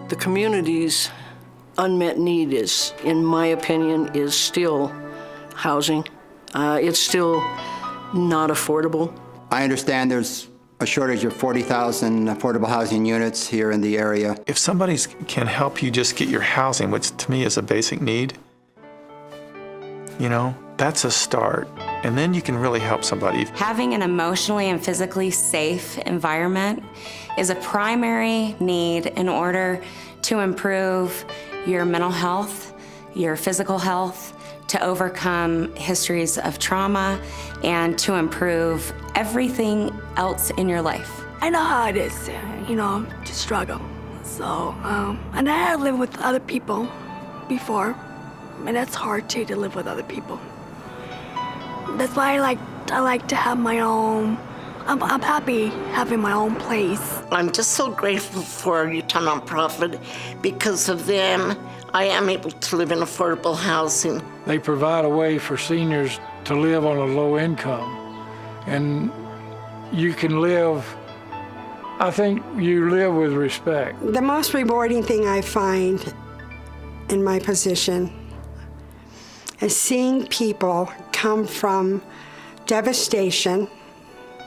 The community's unmet need is, in my opinion, is still housing. It's still not affordable. I understand there's a shortage of 40,000 affordable housing units here in the area. If somebody can help you just get your housing, which to me is a basic need, that's a start. And then you can really help somebody. Having an emotionally and physically safe environment is a primary need in order to improve your mental health, your physical health, to overcome histories of trauma, and to improve everything else in your life. I know how it is, to struggle. So, and I have lived with other people before, and it's hard too to live with other people. That's why I like to have my own. I'm happy having my own place. I'm just so grateful for Utah Nonprofit. Because of them, I am able to live in affordable housing. They provide a way for seniors to live on a low income. And you can live, I think you live with respect. The most rewarding thing I find in my position is seeing people come from devastation,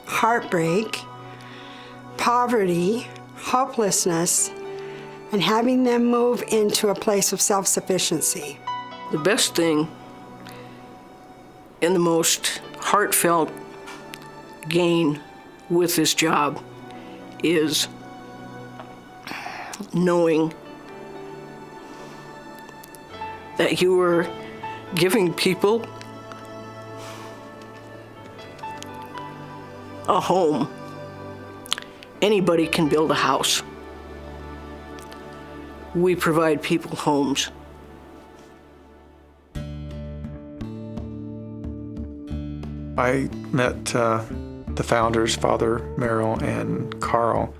heartbreak, poverty, hopelessness, and having them move into a place of self-sufficiency. The best thing and the most heartfelt gain with this job is knowing that you are giving people a home. Anybody can build a house. We provide people homes. I met the founders, Father Merrill and Carl,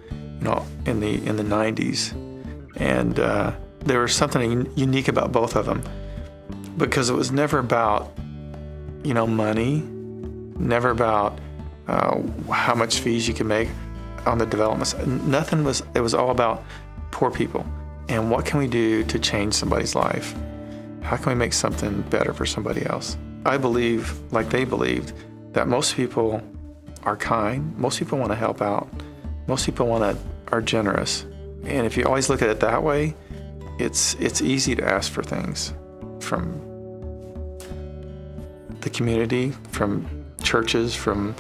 in the 90s, and there was something unique about both of them, because it was never about money, never about how much fees you can make on the developments. It was all about poor people and what can we do to change somebody's life? How can we make something better for somebody else? I believe, like they believed, that most people are kind, most people want to help out, most people are generous. And if you always look at it that way, it's easy to ask for things from the community, from churches, from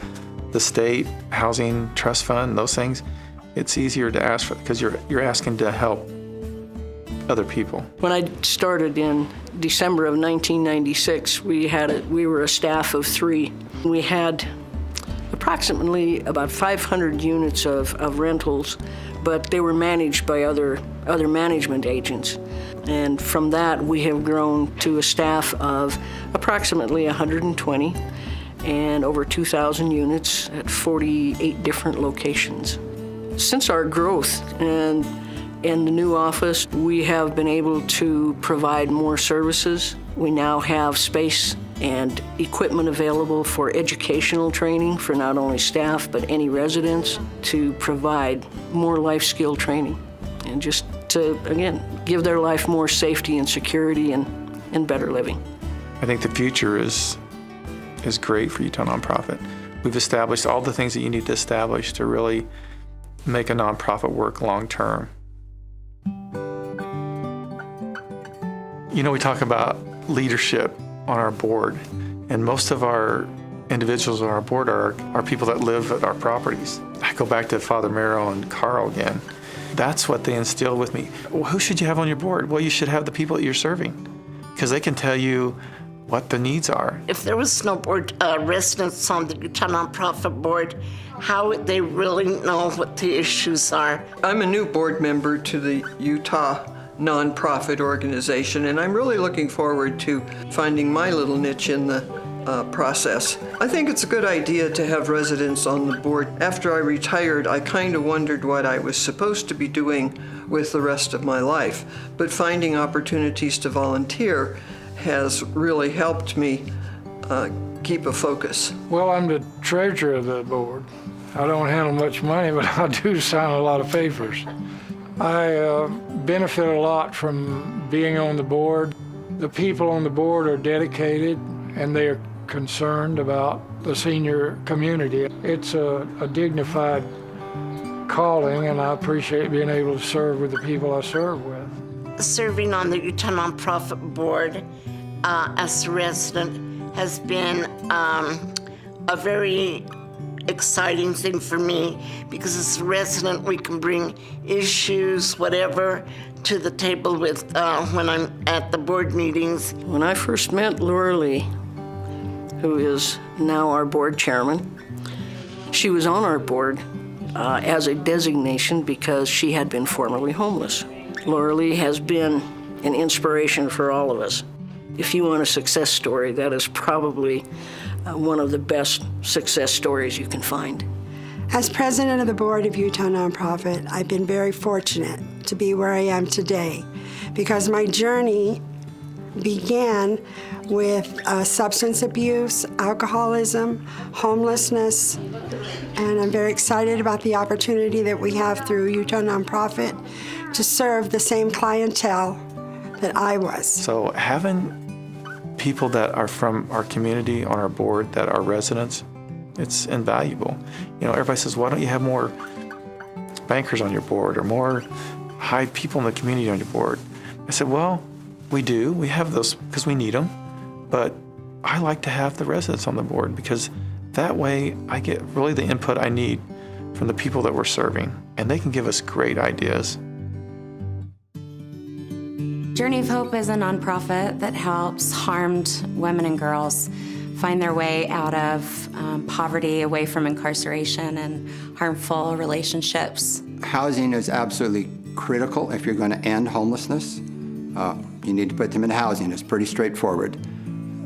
the state, housing, trust fund, those things. It's easier to ask for because you're asking to help other people. When I started in December of 1996, we were a staff of 3. We had approximately about 500 units of rentals, but they were managed by other management agents. And from that, we have grown to a staff of approximately 120 and over 2,000 units at 48 different locations. Since our growth and in the new office, we have been able to provide more services. We now have space and equipment available for educational training for not only staff, but any residents, to provide more life skill training and just to, again, give their life more safety and security and better living. I think the future is great for Utah Nonprofit. We've established all the things that you need to establish to really make a nonprofit work long term. We talk about leadership on our board, and most of our individuals on our board are people that live at our properties. I go back to Father Merrill and Carl again. That's what they instilled with me. Well, who should you have on your board? Well, you should have the people that you're serving, because they can tell you what the needs are. If there was no board residents on the Utah Nonprofit Board, how would they really know what the issues are? I'm a new board member to the Utah Nonprofit organization, and I'm really looking forward to finding my little niche in the process. I think it's a good idea to have residents on the board. After I retired, I kind of wondered what I was supposed to be doing with the rest of my life, but finding opportunities to volunteer has really helped me keep a focus. Well, I'm the treasurer of the board. I don't handle much money, but I do sign a lot of papers. I benefit a lot from being on the board. The people on the board are dedicated and they are concerned about the senior community. It's a dignified calling, and I appreciate being able to serve with the people I serve with. Serving on the Utah Nonprofit Board as a resident has been a very exciting thing for me, because as a resident we can bring issues, whatever, to the table with when I'm at the board meetings. When I first met Laura Lee, who is now our board chairman, she was on our board as a designation because she had been formerly homeless. Laura Lee has been an inspiration for all of us. If you want a success story, that is probably one of the best success stories you can find. As president of the board of Utah Nonprofit, I've been very fortunate to be where I am today, because my journey began with substance abuse, alcoholism, homelessness, and I'm very excited about the opportunity that we have through Utah Nonprofit to serve the same clientele that I was. So having people that are from our community on our board that are residents, it's invaluable. You know, everybody says, why don't you have more bankers on your board or more high people in the community on your board? I said, well, we do. We have those because we need them. But I like to have the residents on the board because that way I get really the input I need from the people that we're serving, and they can give us great ideas. Journey of Hope is a nonprofit that helps harmed women and girls find their way out of poverty, away from incarceration and harmful relationships. Housing is absolutely critical if you're going to end homelessness. You need to put them in housing. It's pretty straightforward.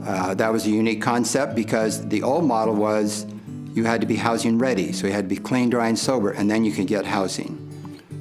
That was a unique concept because the old model was you had to be housing ready, so you had to be clean, dry, and sober, and then you could get housing.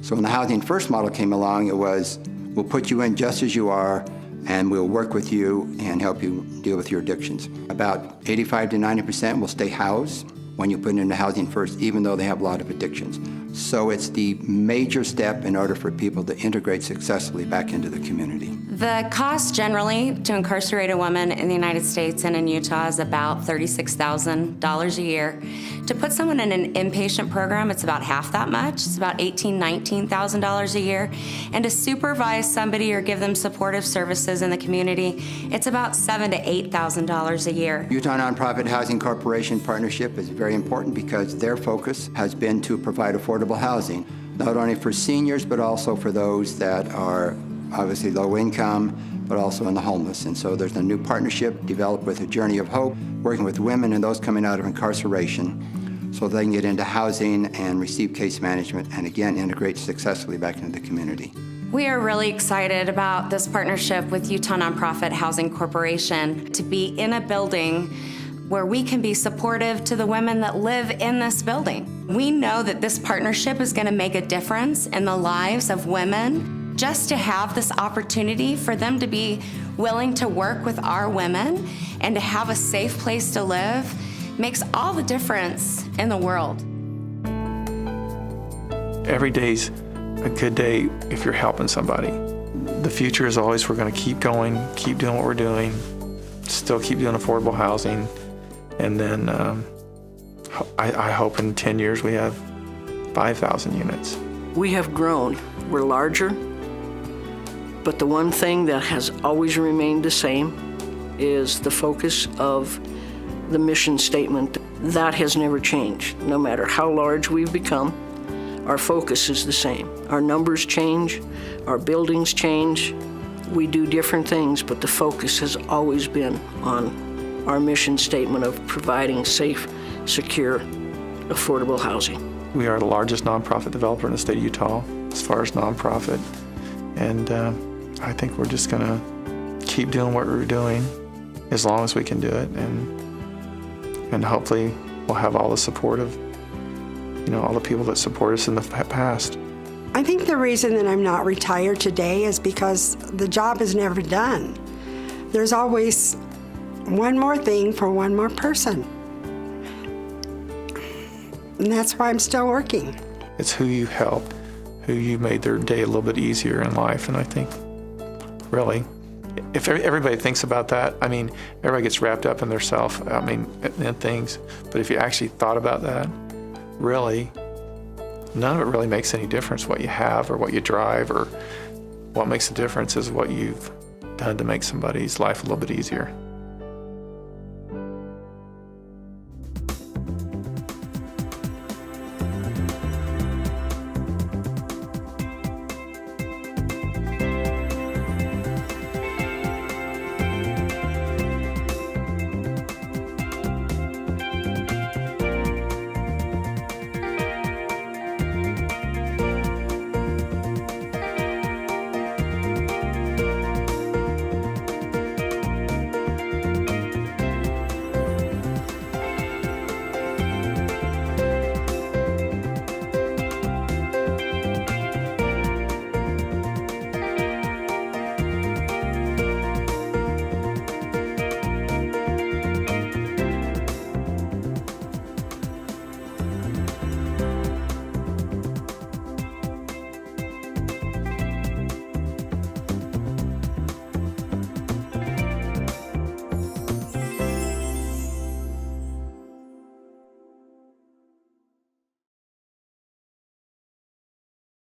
So when the Housing First model came along, it was, we'll put you in just as you are, and we'll work with you and help you deal with your addictions. About 85 to 90% will stay housed when you put them into Housing First, even though they have a lot of addictions. So it's the major step in order for people to integrate successfully back into the community. The cost generally to incarcerate a woman in the United States and in Utah is about $36,000 a year. To put someone in an inpatient program, it's about half that much. It's about $18,000, $19,000 a year. And to supervise somebody or give them supportive services in the community, it's about $7,000 to $8,000 a year. Utah Nonprofit Housing Corporation partnership is very important because their focus has been to provide affordable housing, not only for seniors, but also for those that are obviously low income, but also in the homeless. And so there's a new partnership developed with a Journey of Hope, working with women and those coming out of incarceration so they can get into housing and receive case management and again, integrate successfully back into the community. We are really excited about this partnership with Utah Nonprofit Housing Corporation to be in a building where we can be supportive to the women that live in this building. We know that this partnership is going to make a difference in the lives of women. Just to have this opportunity for them to be willing to work with our women and to have a safe place to live makes all the difference in the world. Every day's a good day if you're helping somebody. The future is always we're going to keep going, keep doing what we're doing, still keep doing affordable housing, and then I hope in 10 years we have 5,000 units. We have grown. We're larger. But the one thing that has always remained the same is the focus of the mission statement. That has never changed. No matter how large we've become, our focus is the same. Our numbers change, our buildings change, we do different things, but the focus has always been on our mission statement of providing safe, secure, affordable housing. We are the largest nonprofit developer in the state of Utah as far as nonprofit. And I think we're just gonna keep doing what we're doing as long as we can do it, and hopefully we'll have all the support of, all the people that support us in the past. I think the reason that I'm not retired today is because the job is never done. There's always one more thing for one more person. And that's why I'm still working. It's who you help who you made their day a little bit easier in life. And I think, really, if everybody thinks about that, I mean, everybody gets wrapped up in their self, in things. But if you actually thought about that, really, none of it really makes any difference what you have or what you drive, or what makes a difference is what you've done to make somebody's life a little bit easier.